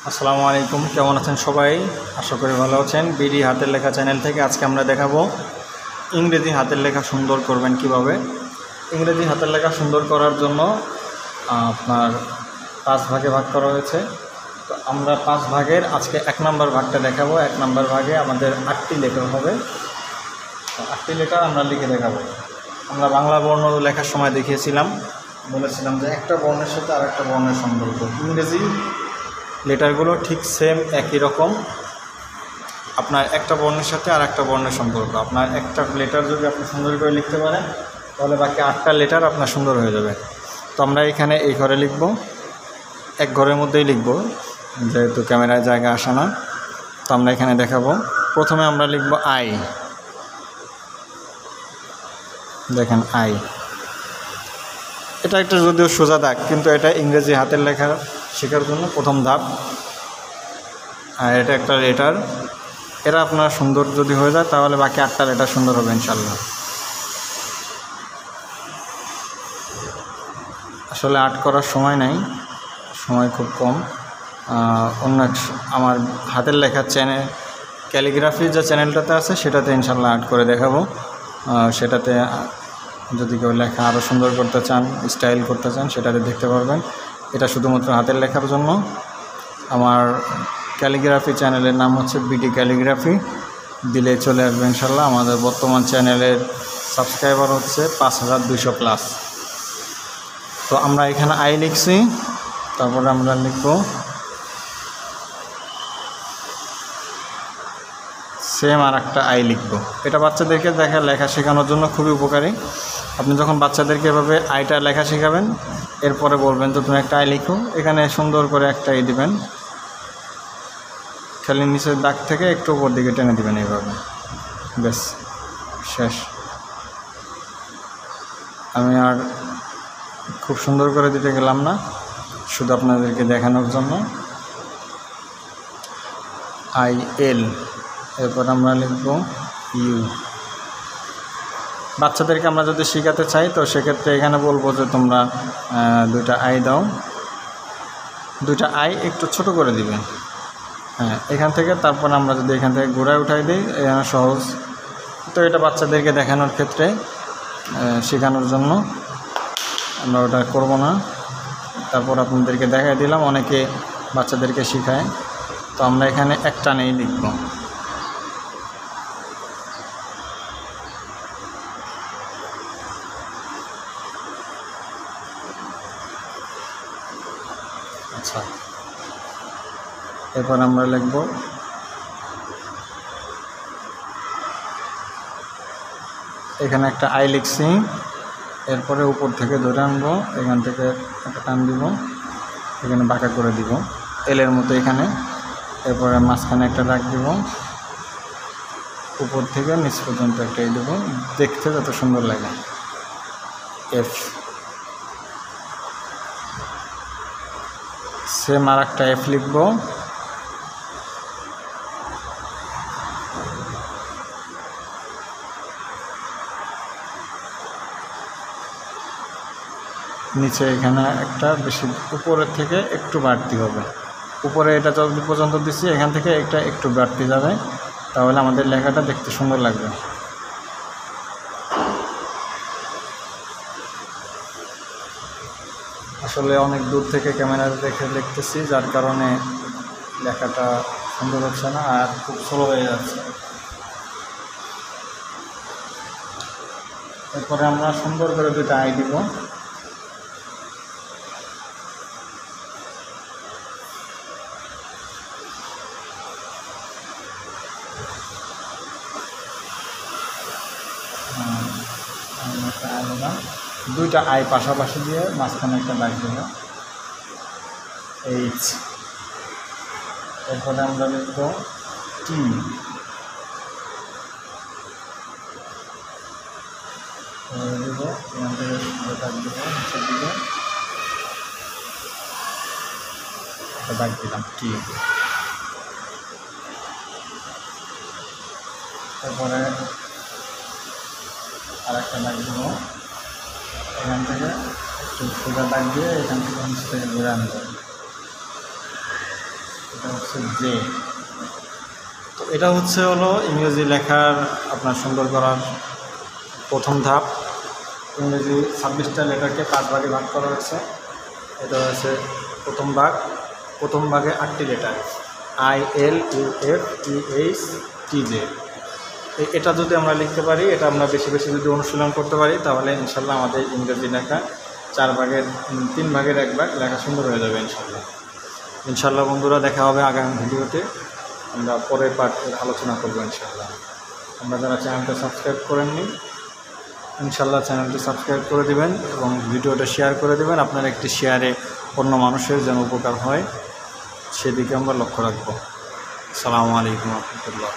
আসসালামু আলাইকুম, কেমন আছেন সবাই? আশা করি ভালো আছেন। বিডি হাতের লেখা চ্যানেল থেকে আজকে আমরা দেখাবো ইংরেজি হাতের লেখা সুন্দর করবেন কিভাবে। ইংরেজি হাতের লেখা সুন্দর করার জন্য আপনার 5 ভাগে ভাগ করা হয়েছে। তো আমরা 5 ভাগের আজকে 1 নম্বর ভাগটা দেখাবো। 1 নম্বর ভাগে আমাদের 8টি লেটার হবে। 8টি লেটার আমরা লিখে দেখাবো। আমরা বাংলা বর্ণ লেখার সময় দেখিয়েছিলাম, বলেছিলাম যে একটা বর্ণের সাথে আরেকটা বর্ণের সম্পর্ক। ইংরেজি লেটারগুলো ঠিক সেম একই রকম। আপনার একটা বর্ণের সাথে আর একটা বর্ণের সম্পর্ক। আপনার একটা লেটার যদি আপনি সুন্দর করে লিখতে পারেন তাহলে বাকি 8টা লেটার আপনার সুন্দর হয়ে যাবে। তো আমরা এখানে এই ঘরে লিখব, এক ঘরের মধ্যেই লিখব, যেহেতু ক্যামেরায় জায়গা আসে না। তো আমরা এখানে দেখাবো। প্রথমে আমরা লিখব আই। দেখেন আই, এটা একটা যদিও সোজা দাগ, কিন্তু এটা ইংরেজি হাতের লেখা শেখার জন্য প্রথম ধাপ। আর এটা একটা লেটার, এরা আপনার সুন্দর যদি হয়ে যায় তাহলে বাকি 8টা লেটার সুন্দর হবে ইনশাল্লাহ। আসলে আর্ট করার সময় নাই, সময় খুব কম। অন্য আমার হাতের লেখার চ্যানেল ক্যালিগ্রাফি যে চ্যানেলটাতে আছে সেটাতে ইনশাল্লাহ আর্ট করে দেখাবো। সেটাতে যদি কেউ লেখা আরও সুন্দর করতে চান, স্টাইল করতে চান, সেটাতে দেখতে পারবেন। এটা শুধুমাত্র হাতের লেখার জন্য। আমার ক্যালিগ্রাফি চ্যানেলের নাম হচ্ছে বিডি ক্যালিগ্রাফি, দিলে চলে আসবে ইনশাল্লাহ। আমাদের বর্তমান চ্যানেলের সাবস্ক্রাইবার হচ্ছে 5200+। তো আমরা এখানে আই লিখছি, তারপরে আমরা লিখব সেম আর একটা আই লিখব। এটা বাচ্চাদেরকে লেখা শেখানোর জন্য খুবই উপকারী। আপনি যখন বাচ্চাদেরকে এভাবে আইটা লেখা শেখাবেন, এরপরে বলবেন তো তুমি একটা আই লিখো, এখানে সুন্দর করে একটা আই দিবেন, খালি নিচের দাগ থেকে একটু উপর দিকে টেনে দিবেন এইভাবে, বেশ শেষ। আমি আর খুব সুন্দর করে দিতে গেলাম না, শুধু আপনাদেরকে দেখানোর জন্য। আই এল, এরপর আমরা লিখব ইউ। বাচ্চাদেরকে আমরা যদি শেখাতে চাই তো সেক্ষেত্রে এখানে বলবো যে তোমরা 2টা আই দাও, 2টা আই একটু ছোট করে দিবেন। হ্যাঁ, এখান থেকে তারপর আমরা যদি এখান থেকে ঘোড়ায় উঠাই দিই, এখানে সহজ। তো এটা বাচ্চাদেরকে দেখানোর ক্ষেত্রে, শেখানোর জন্য আমরা ওটা করব না। তারপর আপনাদেরকে দেখাই দিলাম, অনেকে বাচ্চাদেরকে শেখায়। তো আমরা এখানে একটা নেই লিখব। আচ্ছা, এরপর আমরা লিখব এখানে একটা আই লিখছি, এরপরে উপর থেকে ধরে আনবো, এখান থেকে একটা টান দিব, এখানে বাঁকা করে দিব এলের মতো এখানে। এরপরে মাঝখানে একটা দাগ দিব, উপর থেকে নিচ পর্যন্ত একটা এই দেবো, দেখতে যত সুন্দর লাগে। এফ, সেম আর একটা এফ লিখব। নিচে এখানে একটা বেশি উপরের থেকে একটু বাড়তি হবে, উপরে এটা যত পর্যন্ত দিচ্ছি এখান থেকে একটা একটু বাড়তি যাবে, তাহলে আমাদের লেখাটা দেখতে সুন্দর লাগবে। আসলে অনেক দূর থেকে ক্যামেরা দেখে লিখতেছি, যার কারণে লেখাটা সুন্দর হচ্ছে না আর খুব স্লো হয়ে যাচ্ছে। এরপরে আমরা সুন্দর করে 2টা আই দিব। দুইটা আই পাশাপাশি দিয়ে মাঝখানে একটা দাগ দেব, এইচ। এরপরে আমরা লিখব টি। দেব এখান থেকে দাগ দেব, নিচের দিকে একটা দাগ দিলাম টি। তারপরে আর একটা দাগ দেব, এখান থেকে একটু সোজা দাগ দিয়ে এখান থেকে নিচ থেকে ঘুরে আনবো। এটা হচ্ছে জে। তো এটা হলো ইংরেজি লেখার আপনার সুন্দর করার প্রথম ধাপ। ইংরেজি 26টা লেটারকে 5 ভাগে ভাগ করা হয়েছে। এটা হচ্ছে প্রথম ভাগ। প্রথম ভাগে 8টি লেটার, ILUFEHTJ। এটা যদি আমরা লিখতে পারি, এটা আমরা বেশি বেশি যদি অনুশীলন করতে পারি, তাহলে ইনশাল্লাহ আমাদের ইংরেজি লেখা 3 ভাগের 1 ভাগ লেখা সুন্দর হয়ে যাবে ইনশাল্লাহ। বন্ধুরা, দেখা হবে আগামী ভিডিওতে। আমরা পরের পার্টের আলোচনা করবো ইনশাল্লাহ। আমরা যারা চ্যানেলটা সাবস্ক্রাইব করেননি, ইনশাল্লাহ চ্যানেলটি সাবস্ক্রাইব করে দিবেন এবং ভিডিওটা শেয়ার করে দেবেন। আপনার একটি শেয়ারে অন্য মানুষের যেন উপকার হয়, সেদিকে আমরা লক্ষ্য রাখবো। আসসালামু আলাইকুম রহমতুল্লাহ।